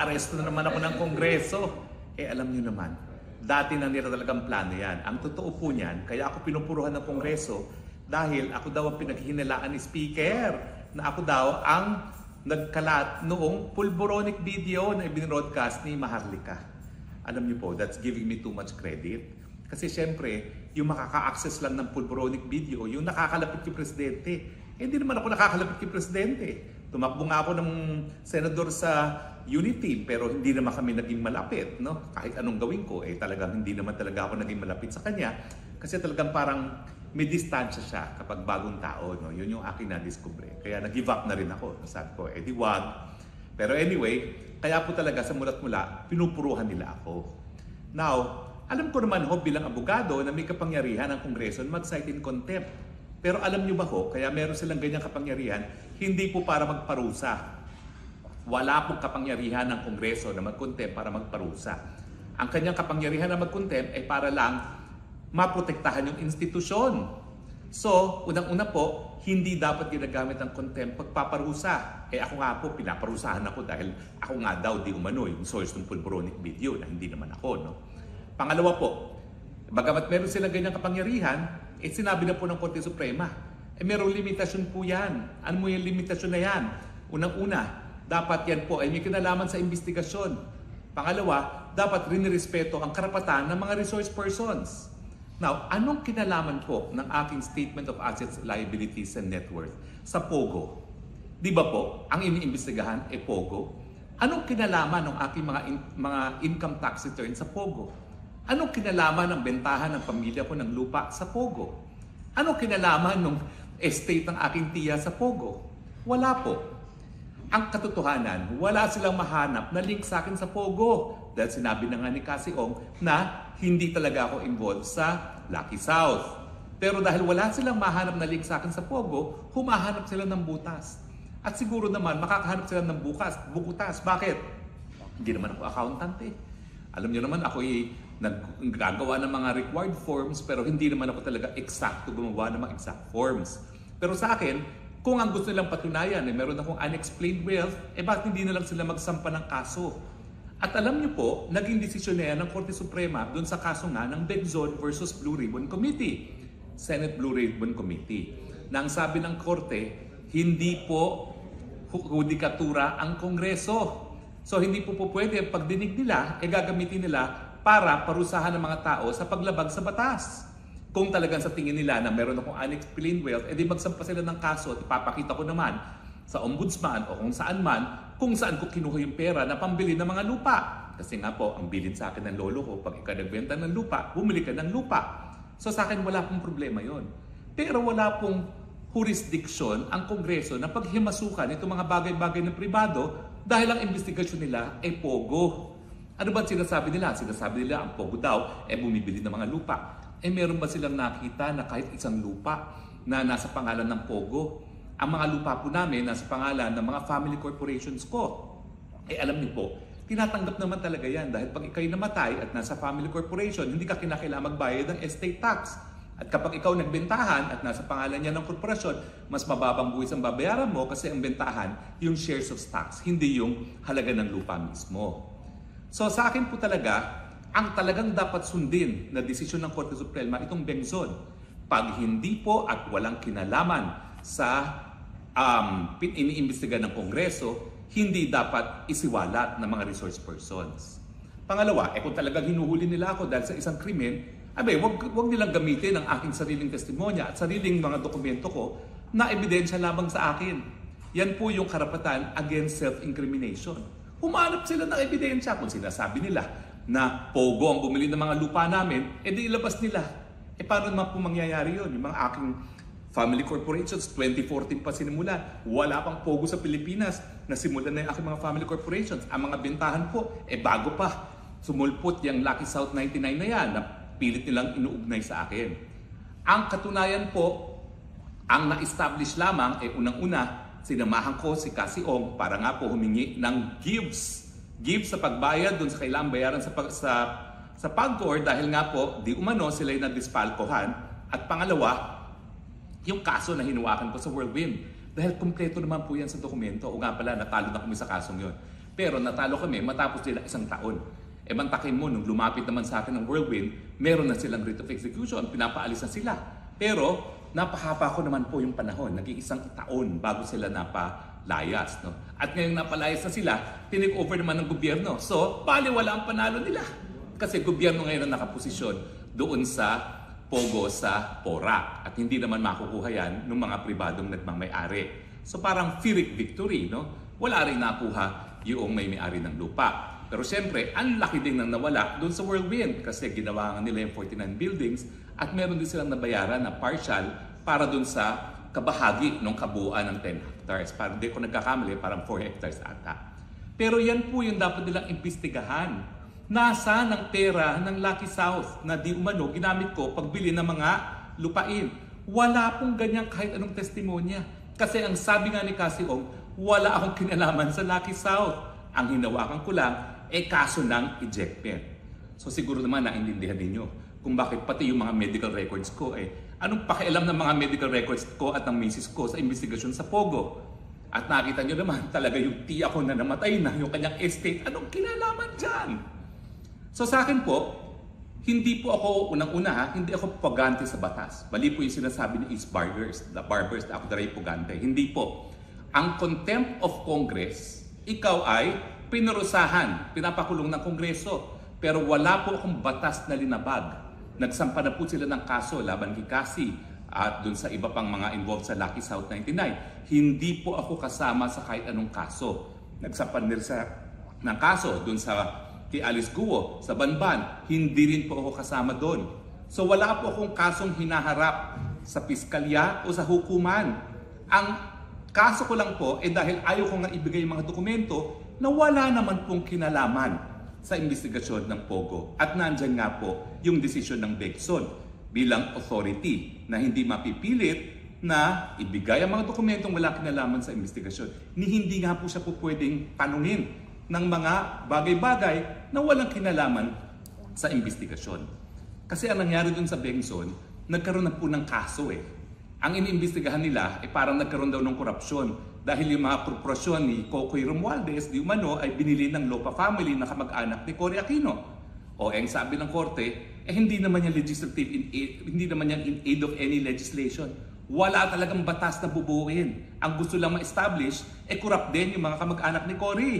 aaresto na naman ako ng Kongreso. Alam niyo naman, dati na nila talagang plano yan. Ang totoo po niyan, kaya ako pinupuruhan ng Kongreso dahil ako daw ang pinaghihinalaan ni Speaker na ako daw ang nagkalat noong pulboronic video na ibinroadcast ni Maharlika. Alam niyo po, that's giving me too much credit. Kasi syempre, yung makaka-access lang ng pulboronic video, yung nakakalapit kay Presidente. Hindi naman ako nakakalapit kay Presidente. Tumakbo nga ako ng senador sa Unity, pero hindi naman kami naging malapit. No? Kahit anong gawin ko, talagang hindi naman talaga ako naging malapit sa kanya. Kasi talagang parang may distansya siya kapag bagong tao. No? Yun yung aking na-discover. Kaya nag-give up na rin ako. Sabi ko, di wag. Pero anyway, kaya po talaga sa mulat mula, pinupuruhan nila ako. Now, alam ko naman ho bilang abogado na may kapangyarihan ng Kongreso mag-cite in contempt. Pero alam nyo ba ho, kaya meron silang ganyang kapangyarihan, hindi po para magparusa. Wala pong kapangyarihan ng Kongreso na mag-contempt para magparusa. Ang kanyang kapangyarihan na mag-contempt ay para lang maprotektahan yung institusyon. So, unang-una po, hindi dapat ginagamit ang contempt pagpaparusa. Ako nga po, pinaparusahan ako dahil ako nga daw di umano yung source ng pulboronic video na hindi naman ako. No? Pangalawa po, bagamat meron silang ganyang kapangyarihan, sinabi na po ng Korte Suprema, merong limitasyon po yan. Ano mo yung limitasyon na yan? Unang-una, dapat yan po ay may kinalaman sa investigasyon. Pangalawa, dapat rin-respeto ang karapatan ng mga resource persons. Now, anong kinalaman po ng aking Statement of Assets, Liabilities, and Net Worth sa POGO? Di ba po, ang iniimbestigahan ay POGO? Anong kinalaman ng aking mga income tax return sa POGO? Anong kinalaman ng bentahan ng pamilya ko ng lupa sa POGO? Anong kinalaman ng estate ng aking tiya sa POGO? Wala po. Ang katotohanan, wala silang mahanap na link sa akin sa POGO. Dahil sinabi na nga ni Cassie Ong na hindi talaga ako involved sa Lucky South. Pero dahil wala silang mahanap na link sa akin sa POGO, humahanap sila ng butas. At siguro naman, makakahanap sila ng bukutas. Bakit? Hindi naman ako accountant eh. Alam niyo naman, ako naggagawa ng mga required forms pero hindi naman ako talaga eksakto gumawa ng mga exact forms. Pero sa akin, kung ang gusto nilang patunayan, meron akong unexplained wealth, bakit hindi na lang sila magsampa ng kaso? At alam niyo po, naging desisyon na yan ng Korte Suprema doon sa kaso nga ng Bengzon versus Blue Ribbon Committee, Senate Blue Ribbon Committee. Na ang sabi ng Korte, hindi po hudikatura ang Kongreso. So hindi po pwede ang pagdinig nila, gagamitin nila para parusahan ng mga tao sa paglabag sa batas. Kung talagang sa tingin nila na meron akong unexplained wealth, di magsampa sila ng kaso at ipapakita ko naman sa ombudsman o kung saan ko kinuha yung pera na pambili ng mga lupa. Kasi nga po, ang bilin sa akin ng lolo ko, pag ikaw nagbenta ng lupa, bumili ka ng lupa. So sa akin wala pong problema yon. Pero wala pong jurisdiction ang Kongreso na paghimasukan itong mga bagay-bagay ng pribado dahil ang investigasyon nila ay POGO. Ano ba sinasabi nila? Sinasabi nila ang POGO daw bumibili ng mga lupa. Meron ba silang nakita na kahit isang lupa na nasa pangalan ng POGO? Ang mga lupa po namin nasa pangalan ng mga family corporations ko. Alam niyo po, tinatanggap naman talaga yan dahil pag ikaw'y namatay at nasa family corporation, hindi ka kinakailangan magbayad ng estate tax. At kapag ikaw nagbentahan at nasa pangalan niya ng korporasyon, mas mababang buwis ang babayaran mo kasi ang bentahan yung shares of stocks, hindi yung halaga ng lupa mismo. So sa akin po talaga, ang talagang dapat sundin na desisyon ng Korte Suprema itong Bengzon. Pag hindi po at walang kinalaman sa iniimbestiga ng Kongreso, hindi dapat isiwalat ng mga resource persons. Pangalawa, kung talagang hinuhuli nila ako dahil sa isang krimen, wag nilang gamitin ang aking sariling testimonya at sariling mga dokumento ko na ebidensya lamang sa akin. Yan po yung karapatan against self-incrimination. Humanap sila ng ebidensya kung sinasabi nila na POGO ang bumili ng mga lupa namin, di ilabas nila. Paano naman po mangyayari yun? Yung mga aking family corporations, 2014 pa sinimula. Wala pang POGO sa Pilipinas. Nasimulan na yung aking mga family corporations. Ang mga bentahan po, bago pa. Sumulpot yung Lucky South 99 na yan, na pilit nilang inuugnay sa akin. Ang katunayan po, ang na-establish lamang, unang-una, sinamahan ko si Cassie Ong para nga po humingi ng gives sa pagbayad doon sa kailangang bayaran sa PAGCOR dahil nga po di umano sila'y nadispalkohan. At pangalawa, yung kaso na hinuwakan ko sa Whirlwind dahil kumpleto naman po yan sa dokumento. O nga pala, natalo na kami sa kasong yon. Pero natalo kami matapos nila 1 taon. E mantakin mo, nung lumapit naman sa akin ng whirlwind, meron na silang writ of execution, pinapaalis na sila. Pero napahaba ko naman po yung panahon, naging 1 taon bago sila napalayas. No? At ngayong napalayas na sila, tinik over naman ng gobyerno. So, baliwala ang panalo nila. Kasi gobyerno ngayon ang nakaposisyon doon sa Pogo sa Porac. At hindi naman makukuha yan ng mga pribadong nagmamayari. So parang Pyrrhic victory, no? Wala rin nakuha yung may-ari ng lupa. Pero siyempre, ang laki din nang nawala doon sa whirlwind kasi ginawa nga nila yung 49 buildings at meron din silang nabayaran na partial para doon sa kabahagi ng kabuuan ng 10 hectares. Parang di ko nagkakamali, parang 4 hectares ata. Pero yan po yung dapat nilang imbestigahan. Nasaan ang pera ng Lucky South na di umano ginamit ko pagbili ng mga lupain? Wala pong ganyan kahit anong testimonya. Kasi ang sabi nga ni Cassie Ong, wala akong kinalaman sa Lucky South. Ang hinawakan ko lang kaso ng ejectment. So siguro naman naintindihan ninyo kung bakit pati yung mga medical records ko anong pakialam ng mga medical records ko at ng misis ko sa investigasyon sa Pogo. At nakita nyo naman talaga yung tiya ko na namatay na, yung kanyang estate, anong kinalaman dyan? So sa akin po, hindi po ako, unang-una hindi ako pugante sa batas. Mali po yung sinasabi ni East Barbers, the barbers na ako daray pugante. Hindi po. Ang contempt of Congress, ikaw ay pinurusahan, pinapakulong ng Kongreso. Pero wala po akong batas na linabag. Nagsampa na po sila ng kaso laban kay Cassie at dun sa iba pang mga involved sa Lucky South 99. Hindi po ako kasama sa kahit anong kaso. Nagsampa nila ng kaso dun sa kay Alice Guo sa Banban, hindi rin po ako kasama doon. So wala po akong kasong hinaharap sa piskalya o sa hukuman. Ang kaso ko lang po dahil ayaw ko nga ibigay yung mga dokumento na wala naman pong kinalaman sa investigasyon ng Pogo. At nandyan nga po yung desisyon ng Begson bilang authority na hindi mapipilit na ibigay ang mga dokumentong wala kinalaman sa investigasyon. Hindi nga po siya po pwedeng tanungin ng mga bagay-bagay na walang kinalaman sa investigasyon. Kasi ang nangyari dun sa Begson, nagkaroon na po ng kaso Ang iniimbestigahan nila parang nagkaroon daw ng korupsyon dahil yung mga korporasyon ni Cocoy Romualdez di umano ay binili ng Lopa family na kamag-anak ni Cory Aquino. Ang sabi ng korte, hindi naman yan legislative hindi naman yan in aid of any legislation. Wala talagang batas na bubuuin. Ang gusto lang ma-establish, corrupt din yung mga kamag-anak ni Cory.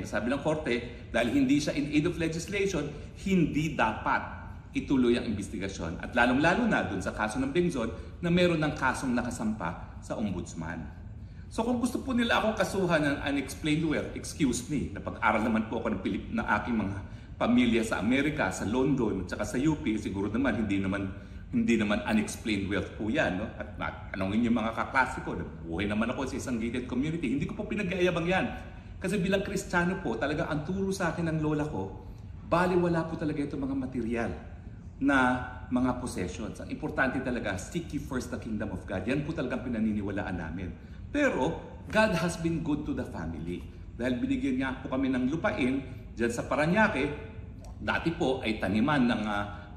Sabi ng korte, dahil hindi siya in aid of legislation, hindi dapat ituloy ang investigasyon. At lalong-lalo na dun sa kaso ng Begson na meron ng kasong nakasampa sa ombudsman. So kung gusto po nila akong kasuhan ng unexplained wealth, excuse me, napag-aral naman po ako ng aking mga pamilya sa Amerika, sa London, at saka sa UP, siguro naman hindi naman unexplained wealth po yan. No? At anongin yung mga kaklase ko, buhay naman ako sa isang gated community, hindi ko po pinag-aayabang yan. Kasi bilang Kristiyano po, talaga ang turo sa akin ng lola ko, baliwala po talaga itong mga material na mga possessions. Ang importante talaga, seek ye first the kingdom of God. Yan po talagang pinaniniwalaan namin. Pero, God has been good to the family. Dahil binigyan niya po kami ng lupain dyan sa Parañaque, dati po ay taniman ng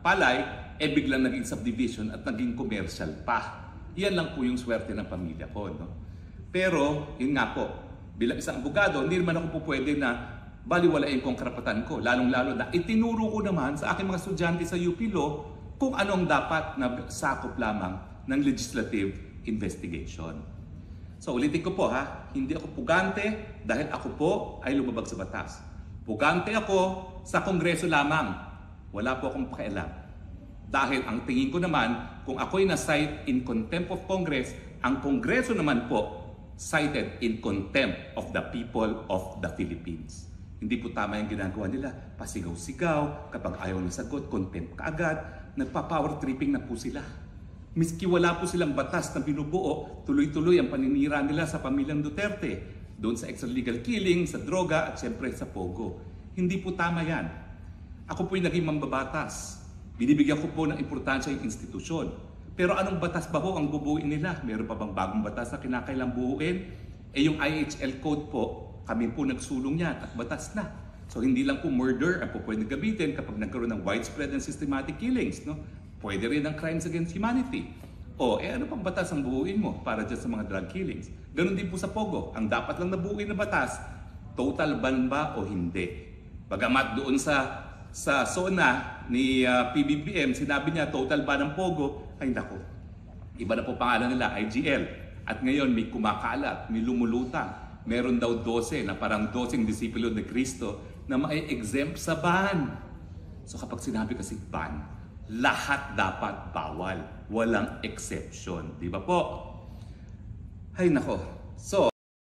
palay, biglang naging subdivision at naging commercial pa. Yan lang po yung swerte ng pamilya ko. No? Pero, yun nga po, bilang isang abogado, hindi naman ako po pwede na baliwalain ko ang karapatan ko. Lalong-lalo na itinuro ko naman sa aking mga estudyante sa UP Law kung ano ang dapat na sakop lamang ng legislative investigation. So ulitin ko po hindi ako pugante dahil ako po ay lumabag sa batas. Pugante ako sa Kongreso lamang. Wala po akong pakialam. Dahil ang tingin ko naman, kung ako'y na-cite in contempt of Congress, ang Kongreso naman po cited in contempt of the people of the Philippines. Hindi po tama yung ginagawa nila. Pasigaw-sigaw, kapag ayaw ng sagot, contempt kaagad. Nagpa-power tripping na po sila. Miski wala po silang batas na binubuo, tuloy-tuloy ang paninira nila sa pamilyang Duterte. Doon sa extralegal killing, sa droga, at siyempre sa Pogo. Hindi po tama yan. Ako po'y naging mambabatas. Binibigyan ko po ng importansya yung institusyon. Pero anong batas ba ho ang bubuuin nila? Meron pa bang bagong batas na kinakailang buuin? Yung IHL code po, kami po nagsulong yan at batas na. So hindi lang po murder ang po pwede gamitin kapag nagkaroon ng widespread and systematic killings. No? Pwede rin ang crimes against humanity. Ano pang batas ang buuin mo para dyan sa mga drug killings? Ganon din po sa Pogo. Ang dapat lang nabuuin na batas, total ban ba o hindi. Bagamat doon sa SONA ni PBBM, sinabi niya total ban ng Pogo, ay nako, iba na po pangalan nila, IGL. At ngayon may kumakalat, may lumulutang. Meron daw 12 na parang 12 disipulo ni Kristo na mai-exempt sa ban. So kapag sinabi kasi ban, lahat dapat bawal. Walang exception. Di ba po? Ay nako. So,